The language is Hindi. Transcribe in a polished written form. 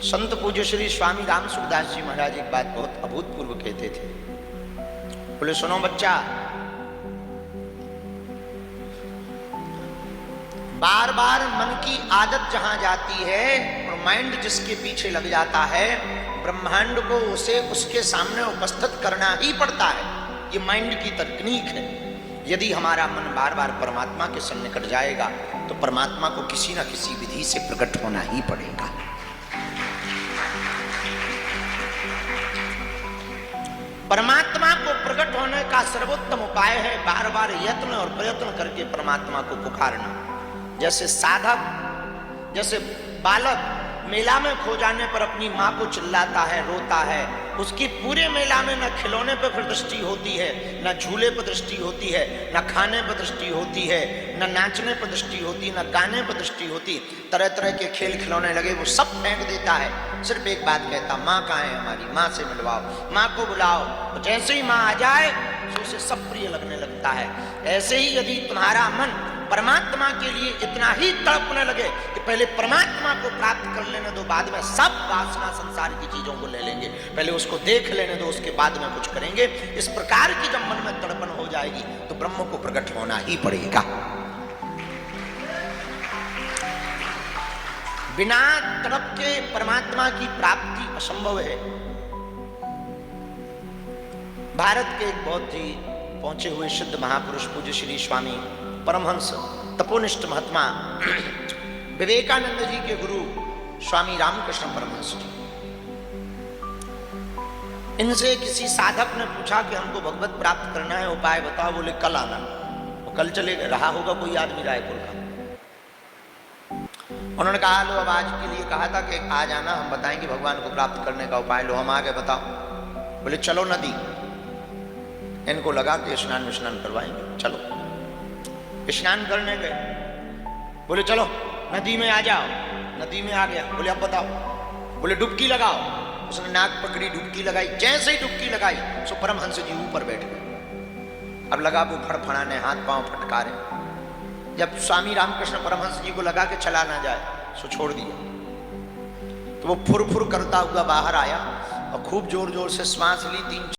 संत पूज्य श्री स्वामी राम सुखदास जी महाराज एक बात बहुत अभूतपूर्व कहते थे। बोले सुनो बच्चा, बार बार मन की आदत जहां जाती है और माइंड जिसके पीछे लग जाता है, ब्रह्मांड को उसे उसके सामने उपस्थित करना ही पड़ता है। ये माइंड की तकनीक है। यदि हमारा मन बार बार परमात्मा के सन्निकट जाएगा तो परमात्मा को किसी न किसी विधि से प्रकट होना ही पड़ेगा। परमात्मा को प्रकट होने का सर्वोत्तम उपाय है बार बार यत्न और प्रयत्न करके परमात्मा को पुकारना। जैसे साधक, जैसे बालक मेला में खो जाने पर अपनी माँ को चिल्लाता है, रोता है, उसकी पूरे मेला में न खिलौने पर फिर दृष्टि होती है, न झूले पर दृष्टि होती है, न खाने पर दृष्टि होती है, न नाचने पर दृष्टि होती, न गाने पर दृष्टि होती। तरह तरह के खेल खिलौने लगे वो सब फेंक देता है। सिर्फ एक बात कहता, माँ कहाँ है हमारी, माँ से मिलवाओ, माँ को बुलाओ। तो जैसे ही माँ आ जाए तो उसे सब प्रिय लगने लगता है। ऐसे ही यदि तुम्हारा मन परमात्मा के लिए इतना ही तड़पने लगे कि पहले परमात्मा को प्राप्त कर लेने दो, बाद में सब वासना संसार की चीजों को ले लेंगे, पहले उसको देख लेने दो, उसके बाद में कुछ करेंगे, इस प्रकार की जब मन में तड़पन हो जाएगी तो ब्रह्म को प्रकट होना ही पड़ेगा। बिना तड़प के परमात्मा की प्राप्ति असंभव है। भारत के एक बहुत ही पहुंचे हुए सिद्ध महापुरुष पूज्य श्री स्वामी परमहंस तपोनिष्ठ महात्मा विवेकानंद जी के गुरु स्वामी रामकृष्ण परमहंस जी, इनसे किसी साधक ने पूछा कि हमको भगवत प्राप्त करना है, उपाय बताओ। बोले कल आना। वो कल चले गए, रहा होगा कोई आदमी रायपुर का। उन्होंने कहा लो, अब आज के लिए कहा था कि आज आना, हम बताएंगे भगवान को प्राप्त करने का उपाय। लो हम आगे बताओ। बोले चलो नदी। इनको लगा कि स्नान विस्नान करवाएंगे, चलो स्नान करने गए। बोले चलो नदी में आ जाओ। नदी में आ गया। बोले अब बताओ। बोले डुबकी लगाओ। उसने नाक पकड़ी, डुबकी लगाई। जैसे ही डुबकी लगाई सो परमहंस जी ऊपर बैठ गए। अब लगा वो फड़फड़ाने, हाथ पांव फटकारे। जब स्वामी रामकृष्ण परमहंस जी को लगा कि चला ना जाए सो छोड़ दिया। तो वो फुर फुर करता हुआ बाहर आया और खूब जोर जोर से श्वास ली। 3